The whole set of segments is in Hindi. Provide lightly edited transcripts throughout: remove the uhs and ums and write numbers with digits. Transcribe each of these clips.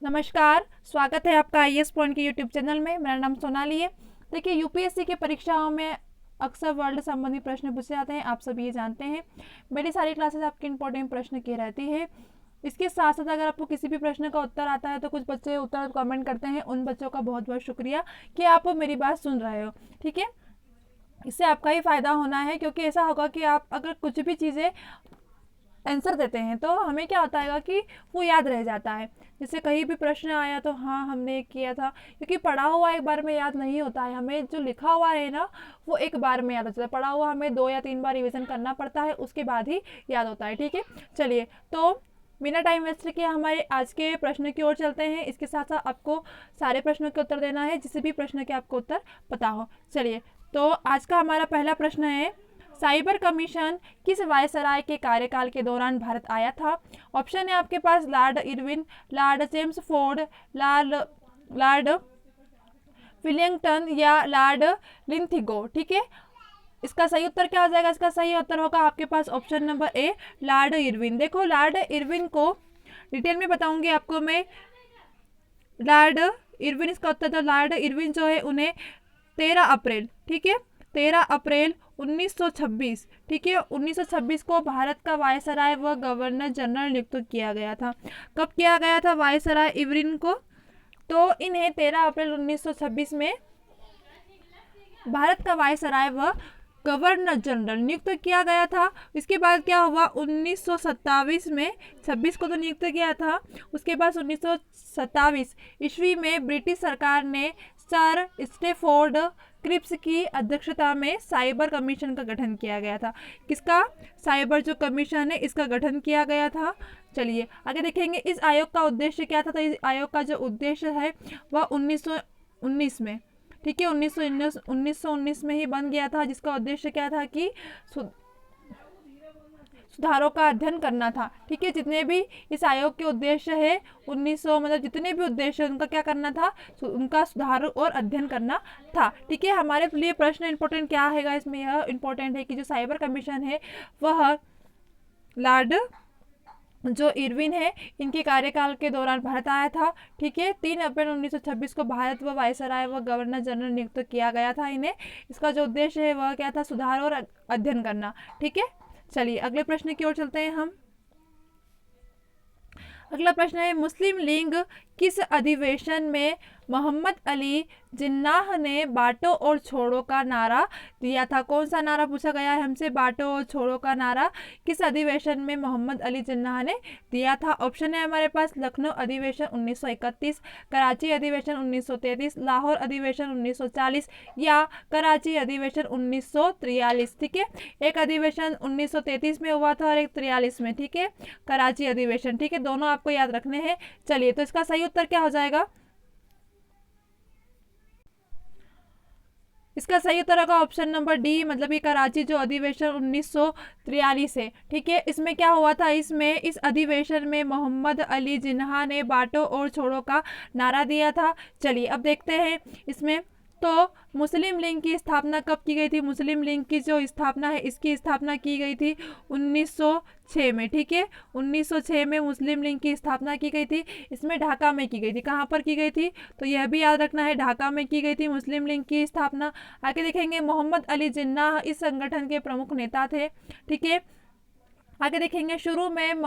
नमस्कार, स्वागत है आपका आईएएस पॉइंट के यूट्यूब चैनल में। मेरा नाम सोनाली है। देखिए, यूपीएससी की परीक्षाओं में अक्सर वर्ल्ड संबंधी प्रश्न पूछे जाते हैं, आप सब ये जानते हैं। मेरी सारी क्लासेस आपके इंपॉर्टेंट प्रश्न की रहती है। इसके साथ साथ अगर आपको किसी भी प्रश्न का उत्तर आता है तो कुछ बच्चे उत्तर कमेंट करते हैं, उन बच्चों का बहुत बहुत शुक्रिया कि आप मेरी बात सुन रहे हो। ठीक है, इससे आपका ही फायदा होना है, क्योंकि ऐसा होगा कि आप अगर कुछ भी चीज़ें आंसर देते हैं तो हमें क्या होता है कि वो याद रह जाता है। जैसे कहीं भी प्रश्न आया तो हाँ हमने किया था, क्योंकि पढ़ा हुआ एक बार में याद नहीं होता है, हमें जो लिखा हुआ है ना वो एक बार में याद होता है। पढ़ा हुआ हमें 2 या 3 बार रिवीजन करना पड़ता है, उसके बाद ही याद होता है। ठीक है, चलिए तो बिना टाइम वेस्ट किए हमारे आज के प्रश्न की ओर चलते हैं। इसके साथ साथ आपको सारे प्रश्नों के उत्तर देना है, जिस भी प्रश्न के आपको उत्तर पता हो। चलिए, तो आज का हमारा पहला प्रश्न है, साइबर कमीशन किस वायसराय के कार्यकाल के दौरान भारत आया था? ऑप्शन है आपके पास lord Irwin, lord Chelmsford, lord Willingdon या लॉर्ड लिंथिगो। ठीक है, इसका सही उत्तर क्या हो जाएगा? इसका सही उत्तर होगा आपके पास option number A, lord Irwin. देखो, लॉर्ड इरविन को डिटेल में बताऊंगी आपको मैं। लॉर्ड इरविन इसका उत्तर, तो लॉर्ड इरविन जो है उन्हें 13 अप्रैल, ठीक है, 13 अप्रैल 1926, ठीक है, 1926 को भारत का वायसराय व गवर्नर जनरल नियुक्त किया गया था। कब किया गया था वायसराय इरविन को? तो इन्हें 13 अप्रैल 1926 में भारत का वायसराय व गवर्नर जनरल नियुक्त किया गया था। इसके बाद क्या हुआ? 1927 में, 26 को तो नियुक्त किया था, उसके बाद 1927 ईस्वी में ब्रिटिश सरकार ने सर स्टेफोर्ड क्रिप्स की अध्यक्षता में साइबर कमीशन का गठन किया गया था। किसका? साइबर जो कमीशन है इसका गठन किया गया था। चलिए आगे देखेंगे, इस आयोग का उद्देश्य क्या था? तो इस आयोग का जो उद्देश्य है वह 1919 में, ठीक है, 1919 में ही बन गया था, जिसका उद्देश्य क्या था कि सुधारों का अध्ययन करना था। ठीक है, जितने भी इस आयोग के उद्देश्य है 1900, मतलब जितने भी उद्देश्य उनका क्या करना था? उनका सुधार और अध्ययन करना था। ठीक है, हमारे लिए प्रश्न इंपॉर्टेंट क्या है इसमें? यह इंपॉर्टेंट है कि जो साइबर कमीशन है वह लॉर्ड जो इरविन है इनके कार्यकाल के दौरान भारत आया था। ठीक है, 3 अप्रैल 1926 को भारत व वायसराय व गवर्नर जनरल नियुक्त किया गया था इन्हें। इसका जो उद्देश्य है वह क्या था? सुधार और अध्ययन करना। ठीक है, चलिए अगले प्रश्न की ओर चलते हैं हम। अगला प्रश्न है, मुस्लिम लीग किस अधिवेशन में मोहम्मद अली जिन्नाह ने बांटो और छोड़ो का नारा दिया था? कौन सा नारा पूछा गया है हमसे? बांटो और छोड़ो का नारा किस अधिवेशन में मोहम्मद अली जिन्नाह ने दिया था? ऑप्शन है हमारे पास लखनऊ अधिवेशन 1931, कराची अधिवेशन 1933, लाहौर अधिवेशन 1940 या कराची अधिवेशन 1943। ठीक है, एक अधिवेशन 1933 में हुआ था और एक 43 में। ठीक है, कराची अधिवेशन। ठीक है, दोनों आपको याद रखने हैं। चलिए, तो इसका सही उत्तर क्या हो जाएगा? इसका सही उत्तर होगा ऑप्शन नंबर डी, मतलब ये कराची जो अधिवेशन 1943 है। ठीक है, इसमें क्या हुआ था? इसमें इस अधिवेशन में मोहम्मद अली जिन्नाह ने बांटो और छोड़ो का नारा दिया था। चलिए अब देखते हैं इसमें, तो मुस्लिम लीग की स्थापना कब की गई थी? मुस्लिम लीग की जो स्थापना है इसकी स्थापना की गई थी 1906 में। ठीक है, 1906 में मुस्लिम लीग की स्थापना की गई थी। इसमें ढाका में की गई थी। कहाँ पर की गई थी? तो यह भी याद रखना है, ढाका में की गई थी मुस्लिम लीग की स्थापना। आगे देखेंगे, मोहम्मद अली जिन्नाह इस संगठन के प्रमुख नेता थे। ठीक है, आगे देखेंगे, शुरू में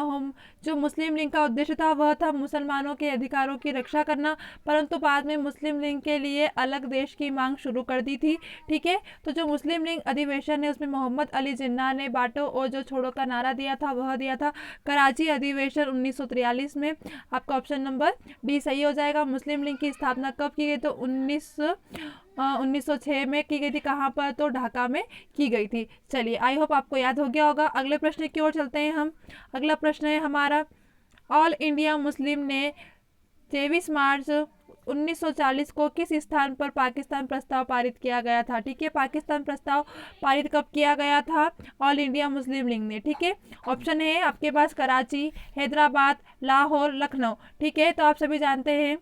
जो मुस्लिम लीग का उद्देश्य था वह था मुसलमानों के अधिकारों की रक्षा करना, परंतु बाद में मुस्लिम लीग के लिए अलग देश की मांग शुरू कर दी थी। ठीक है, तो जो मुस्लिम लीग अधिवेशन है उसमें मोहम्मद अली जिन्नाह ने बांटो और जो छोड़ो का नारा दिया था वह दिया था कराची अधिवेशन 1943 में। आपका ऑप्शन नंबर डी सही हो जाएगा। मुस्लिम लीग की स्थापना कब की गई? तो 1906 में की गई थी। कहाँ पर? तो ढाका में की गई थी। चलिए, आई होप आपको याद हो गया होगा। अगले प्रश्न की ओर चलते हैं हम। अगला प्रश्न है हमारा, ऑल इंडिया मुस्लिम ने 23 मार्च 1940 को किस स्थान पर पाकिस्तान प्रस्ताव पारित किया गया था? ठीक है, पाकिस्तान प्रस्ताव पारित कब किया गया था? ऑल इंडिया मुस्लिम लीग ने। ठीक है, ऑप्शन है आपके पास कराची, हैदराबाद, लाहौर, लखनऊ। ठीक है, तो आप सभी जानते हैं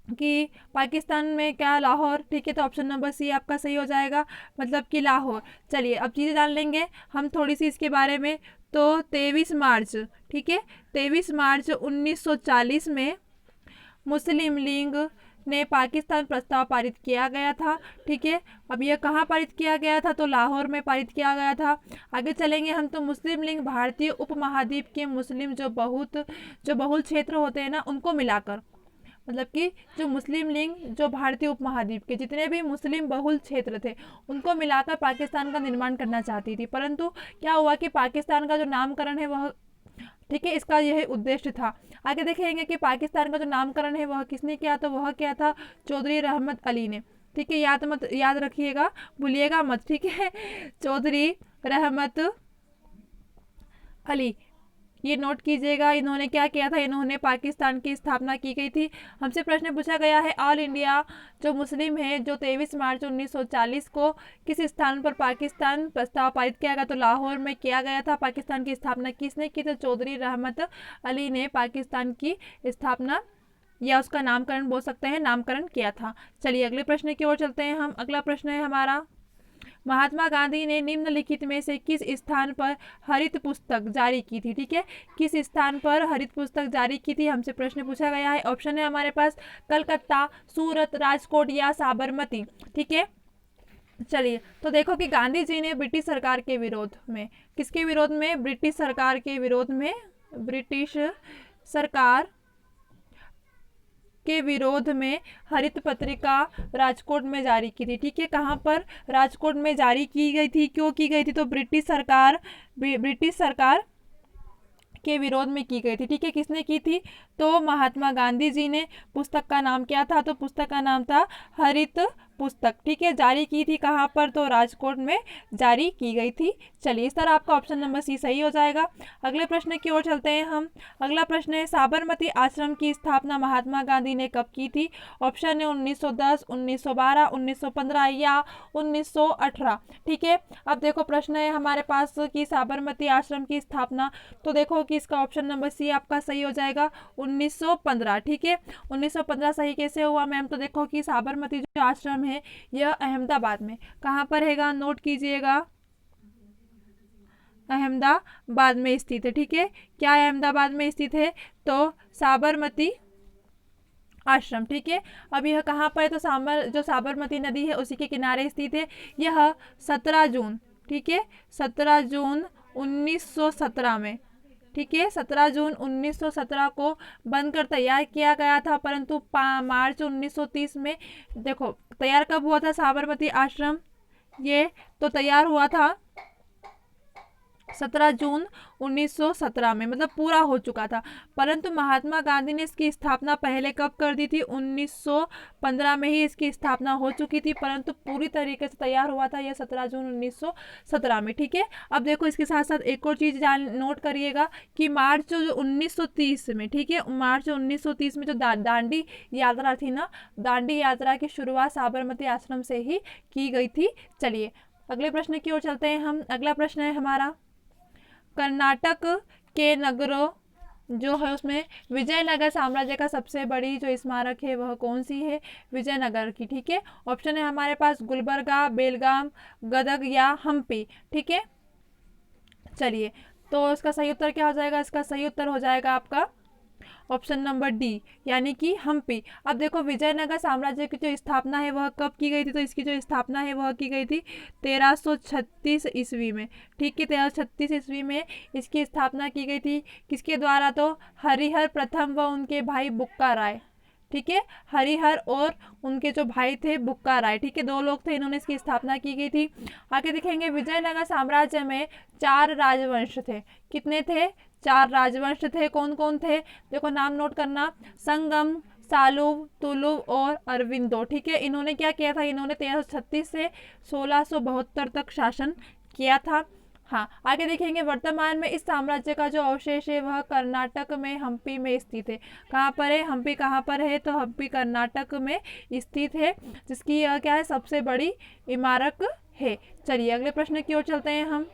कि पाकिस्तान में क्या? लाहौर। ठीक है, तो ऑप्शन नंबर सी आपका सही हो जाएगा, मतलब कि लाहौर। चलिए अब चीज़ें जान लेंगे हम थोड़ी सी इसके बारे में। तो 23 मार्च, ठीक है, 23 मार्च 1940 में मुस्लिम लीग ने पाकिस्तान प्रस्ताव पारित किया गया था। ठीक है, अब यह कहाँ पारित किया गया था, तो लाहौर में पारित किया गया था। आगे चलेंगे हम, तो मुस्लिम लीग भारतीय उपमहाद्वीप के मुस्लिम जो बहुल क्षेत्र होते हैं ना, उनको मिलाकर, मतलब कि जो मुस्लिम लीग जो भारतीय उपमहाद्वीप के जितने भी मुस्लिम बहुल क्षेत्र थे उनको मिलाकर पाकिस्तान का निर्माण करना चाहती थी, परंतु क्या हुआ कि पाकिस्तान का जो नामकरण है वह, ठीक है, इसका यह उद्देश्य था। आगे देखेंगे कि पाकिस्तान का जो नामकरण है वह किसने किया, तो वह क्या था, चौधरी रहमत अली ने। ठीक है, याद रखिएगा, भूलिएगा मत। ठीक है, चौधरी रहमत अली, ये नोट कीजिएगा। इन्होंने क्या किया था, इन्होंने पाकिस्तान की स्थापना की गई थी। हमसे प्रश्न पूछा गया है, ऑल इंडिया जो मुस्लिम है जो 23 मार्च 1940 को किस स्थान पर पाकिस्तान प्रस्ताव पारित किया गया, तो लाहौर में किया गया था। पाकिस्तान की स्थापना किसने की, तो चौधरी रहमत अली ने पाकिस्तान की स्थापना या उसका नामकरण बोल सकते हैं, नामकरण किया था। चलिए अगले प्रश्न की ओर चलते हैं हम। अगला प्रश्न है हमारा, महात्मा गांधी ने निम्नलिखित में से किस स्थान पर हरित पुस्तक जारी की थी। ठीक है, किस स्थान पर हरित पुस्तक जारी की थी, हमसे प्रश्न पूछा गया है। ऑप्शन है हमारे पास कलकत्ता, सूरत, राजकोट या साबरमती। ठीक है, चलिए तो देखो कि गांधी जी ने ब्रिटिश सरकार के विरोध में, किसके विरोध में, ब्रिटिश सरकार के विरोध में, ब्रिटिश सरकार के विरोध में हरित पत्रिका राजकोट में जारी की थी। ठीक है, कहाँ पर, राजकोट में जारी की गई थी। क्यों की गई थी, तो ब्रिटिश सरकार के विरोध में की गई थी। ठीक है, किसने की थी, तो महात्मा गांधी जी ने। पुस्तक का नाम क्या था, तो पुस्तक का नाम था हरित पुस्तक। ठीक है, जारी की थी कहाँ पर, तो राजकोट में जारी की गई थी। चलिए इस तरह आपका ऑप्शन नंबर सी सही हो जाएगा। अगले प्रश्न की ओर चलते हैं हम। अगला प्रश्न है, साबरमती आश्रम की स्थापना महात्मा गांधी ने कब की थी। ऑप्शन है 1910, 1912, 1915 या 1918। ठीक है, अब देखो प्रश्न है हमारे पास कि साबरमती आश्रम की स्थापना, तो देखो कि इसका ऑप्शन नंबर सी आपका सही हो जाएगा, 1915। ठीक है, 1915 सही कैसे हुआ मैम, तो देखो कि साबरमती जो आश्रम है यह अहमदाबाद में, कहाँ पर हैगा, नोट कीजिएगा, अहमदाबाद में स्थित है। ठीक है, क्या अहमदाबाद में स्थित है, तो साबरमती आश्रम। ठीक है, अब यह कहाँ पर है, तो जो साबरमती नदी है उसी के किनारे स्थित है। यह 17 जून, ठीक है, 17 जून 1917 में, ठीक है, 17 जून 1917 को बनकर तैयार किया गया था, परंतु मार्च 1930 में, देखो तैयार कब हुआ था साबरमती आश्रम, ये तो तैयार हुआ था 17 जून 1917 में, मतलब पूरा हो चुका था, परंतु महात्मा गांधी ने इसकी स्थापना पहले कब कर दी थी, 1915 में ही इसकी स्थापना हो चुकी थी, परंतु पूरी तरीके से तैयार हुआ था यह 17 जून 1917 में। ठीक है, अब देखो इसके साथ साथ एक और चीज नोट करिएगा कि मार्च 1930 में, ठीक है, मार्च 1930 में जो दांडी यात्रा थी ना, दांडी यात्रा की शुरुआत साबरमती आश्रम से ही की गई थी। चलिए अगले प्रश्न की ओर चलते हैं हम। अगला प्रश्न है हमारा, कर्नाटक के नगरों जो है उसमें विजयनगर साम्राज्य का सबसे बड़ी जो स्मारक है वह कौन सी है, विजयनगर की। ठीक है, ऑप्शन है हमारे पास गुलबर्गा, बेलगाम, गदग या हम्पी। ठीक है, चलिए तो इसका सही उत्तर क्या हो जाएगा, इसका सही उत्तर हो जाएगा आपका ऑप्शन नंबर डी, यानी कि हम्पी। अब देखो विजयनगर साम्राज्य की जो स्थापना है वह कब की गई थी, तो इसकी जो स्थापना है वह की गई थी 1336 ईस्वी में। ठीक है, 1336 ईस्वी में इसकी स्थापना की गई थी, किसके द्वारा, तो हरिहर प्रथम व उनके भाई बुक्का राय। ठीक है, हरिहर और उनके जो भाई थे बुक्का राय, ठीक है, दो लोग थे, इन्होंने इसकी स्थापना की गई थी। आगे देखेंगे विजयनगर साम्राज्य में 4 राजवंश थे, कितने थे, 4 राजवंश थे, कौन कौन थे, देखो नाम नोट करना, संगम, सालुव, तुलुव और अरविंदो। ठीक है, इन्होंने क्या किया था, इन्होंने 1336 से 1672 तक शासन किया था। हाँ, आगे देखेंगे वर्तमान में इस साम्राज्य का जो अवशेष है वह कर्नाटक में हम्पी में स्थित है। कहाँ पर है, हम्पी कहाँ पर है, तो हम्पी कर्नाटक में स्थित है, जिसकी यह क्या है, सबसे बड़ी इमारत है। चलिए अगले प्रश्न की ओर चलते हैं हम।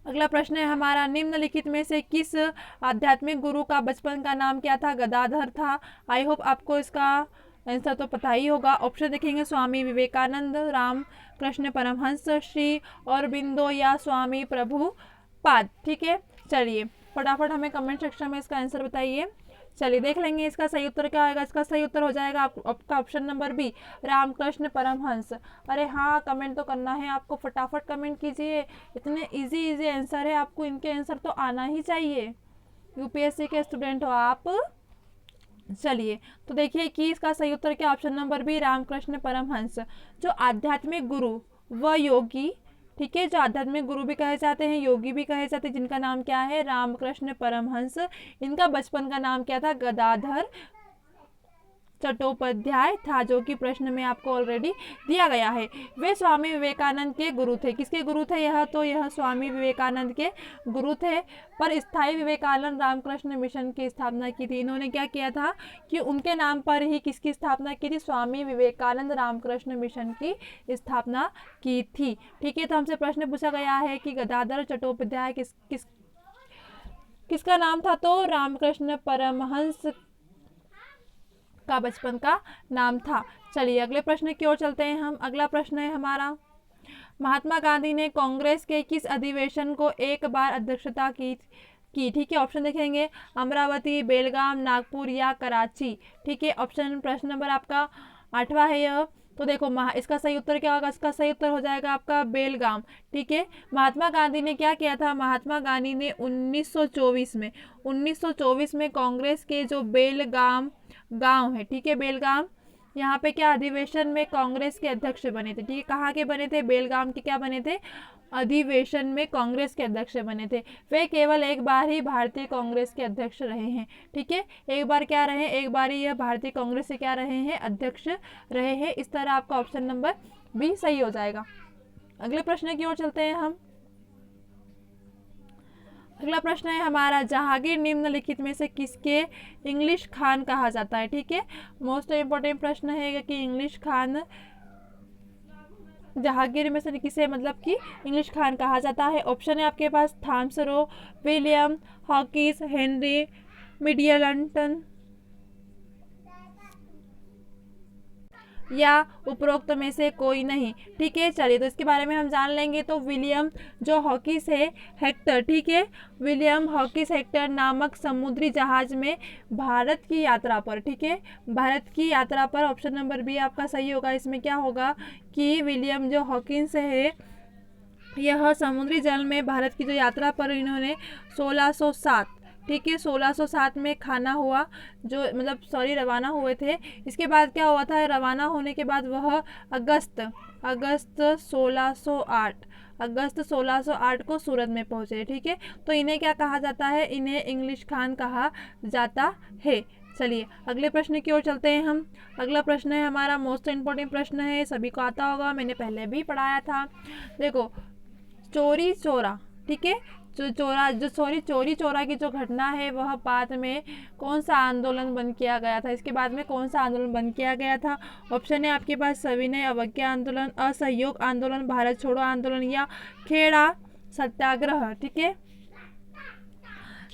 अगला प्रश्न है हमारा, निम्नलिखित में से किस आध्यात्मिक गुरु का बचपन का नाम क्या था, गदाधर था। आई होप आपको इसका आंसर तो पता ही होगा। ऑप्शन देखेंगे, स्वामी विवेकानंद, राम कृष्ण परमहंस, श्री अरबिंदो या स्वामी प्रभुपाद। ठीक है, चलिए फटाफट हमें कमेंट सेक्शन में इसका आंसर बताइए। चलिए देख लेंगे इसका सही उत्तर क्या होगा। इसका सही उत्तर हो जाएगा आपका option number B, Ramakrishna Paramahamsa. अरे हाँ, कमेंट तो करना है आपको, फटाफट कमेंट कीजिए, इतने इजी इजी आंसर है, आपको इनके आंसर तो आना ही चाहिए, यूपीएससी के स्टूडेंट हो आप। चलिए तो देखिए कि इसका सही उत्तर क्या, option number B, Ramakrishna Paramahamsa. जो आध्यात्मिक गुरु व योगी, ठीक है, जो आध्यात्मिक गुरु भी कहे जाते हैं, योगी भी कहे जाते हैं, जिनका नाम क्या है, रामकृष्ण परमहंस। इनका बचपन का नाम क्या था, गदाधर चट्टोपाध्याय था, जो कि प्रश्न में आपको ऑलरेडी दिया गया है। वे स्वामी विवेकानंद के गुरु थे। किसके गुरु थे यह, तो यह स्वामी विवेकानंद के गुरु थे। पर स्थायी विवेकानंद रामकृष्ण मिशन की स्थापना की थी। इन्होंने क्या किया था कि उनके नाम पर ही किसकी स्थापना की थी, स्वामी विवेकानंद रामकृष्ण मिशन की स्थापना की थी। ठीक है, तो हमसे प्रश्न पूछा गया है कि गदाधर चट्टोपाध्याय किसका नाम था, तो रामकृष्ण परमहंस का बचपन का नाम था। चलिए अगले प्रश्न की ओर चलते हैं हम। अगला प्रश्न है हमारा, महात्मा गांधी ने कांग्रेस के किस अधिवेशन को एक बार अध्यक्षता की। ठीक है, ऑप्शन देखेंगे, अमरावती, बेलगाम, नागपुर या कराची। ठीक है, ऑप्शन प्रश्न नंबर आपका 8वां है यह। तो देखो इसका सही उत्तर क्या होगा, इसका सही उत्तर हो जाएगा आपका बेलगाम। ठीक है, महात्मा गांधी ने क्या किया था, महात्मा गांधी ने 1924 में कांग्रेस के जो बेलगाम गांव है, ठीक है, बेलगाम, यहाँ पे क्या अधिवेशन में कांग्रेस के अध्यक्ष बने थे। ठीक है, कहाँ के बने थे, बेलगाम के क्या बने थे, अधिवेशन में कांग्रेस के अध्यक्ष बने थे। वे केवल एक बार ही भारतीय कांग्रेस के अध्यक्ष रहे हैं। ठीक है, एक बार क्या रहे, एक बार ही यह भारतीय कांग्रेस से क्या रहे हैं, अध्यक्ष रहे हैं। इस तरह आपका ऑप्शन नंबर बी सही हो जाएगा। अगले प्रश्न की ओर चलते हैं हम। अगला प्रश्न है हमारा, जहांगीर निम्नलिखित में से किसके इंग्लिश खान कहा जाता है। ठीक है, मोस्ट इंपोर्टेंट प्रश्न है कि इंग्लिश खान जहांगीर में से किसे मतलब कि इंग्लिश खान कहा जाता है। ऑप्शन है आपके पास, Thomas Roe, William Hawkins, Henry Middleton या उपरोक्त में से कोई नहीं। ठीक है, चलिए तो इसके बारे में हम जान लेंगे। तो विलियम जो हॉकिंस है हेक्टर, ठीक है, विलियम हॉकिंस हेक्टर नामक समुद्री जहाज में भारत की यात्रा पर, ठीक है, भारत की यात्रा पर, ऑप्शन नंबर बी आपका सही होगा। इसमें क्या होगा कि विलियम जो हॉकिंस है यह समुद्री जल में भारत की जो यात्रा पर इन्होंने 1607, ठीक है, 1607 में खाना हुआ, जो मतलब रवाना हुए थे। इसके बाद क्या हुआ था, रवाना होने के बाद वह अगस्त 1608 को सूरत में पहुंचे। ठीक है, तो इन्हें क्या कहा जाता है, इन्हें इंग्लिश खान कहा जाता है। चलिए अगले प्रश्न की ओर चलते हैं हम। अगला प्रश्न है हमारा मोस्ट इम्पोर्टेंट प्रश्न है, सभी को आता होगा, मैंने पहले भी पढ़ाया था। देखो चोरी चोरा, ठीक है, चोरी चोरा की जो घटना है वह बाद में कौन सा आंदोलन बंद किया गया था, इसके बाद में कौन सा आंदोलन बंद किया गया था। ऑप्शन है आपके पास, सविनय अवज्ञा आंदोलन, असहयोग आंदोलन, भारत छोड़ो आंदोलन या खेड़ा सत्याग्रह। ठीक है,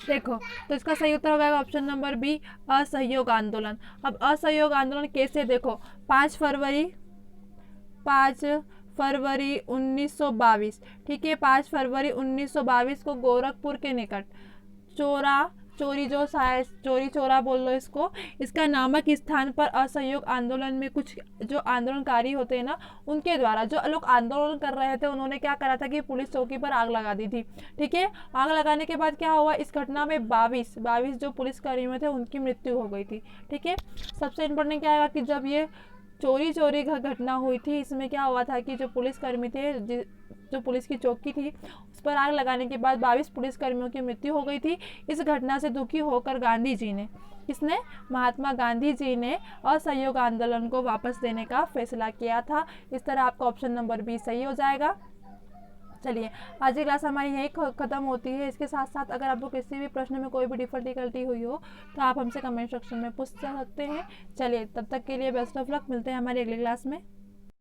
देखो तो इसका सही उत्तर हो जाएगा ऑप्शन नंबर बी, असहयोग आंदोलन। अब असहयोग आंदोलन कैसे, देखो 5 फरवरी 1922, ठीक है, 5 फरवरी 1922 को गोरखपुर के निकट चोरी चोरा बोल लो इसको, इसका नामक स्थान पर असहयोग आंदोलन में कुछ जो आंदोलनकारी होते हैं ना, उनके द्वारा जो लोग आंदोलन कर रहे थे उन्होंने क्या करा था कि पुलिस चौकी पर आग लगा दी थी। ठीक है, आग लगाने के बाद क्या हुआ, इस घटना में 22 जो पुलिसकर्मी थे उनकी मृत्यु हो गई थी। ठीक है, सबसे इम्पोर्टेंट क्या है कि जब ये चोरी घटना हुई थी, इसमें क्या हुआ था कि जो पुलिसकर्मी थे, जो पुलिस की चौकी थी उस पर आग लगाने के बाद 22 पुलिसकर्मियों की मृत्यु हो गई थी। इस घटना से दुखी होकर गांधी जी ने, महात्मा गांधी जी ने असहयोग आंदोलन को वापस देने का फैसला किया था। इस तरह आपका ऑप्शन नंबर बी सही हो जाएगा। चलिए आज की क्लास हमारी यही खत्म होती है। इसके साथ साथ अगर आपको किसी भी प्रश्न में कोई भी डिफिकल्टी हुई हो तो आप हमसे कमेंट सेक्शन में पूछ सकते हैं। चलिए तब तक के लिए बेस्ट ऑफ लक, मिलते हैं हमारी अगली क्लास में।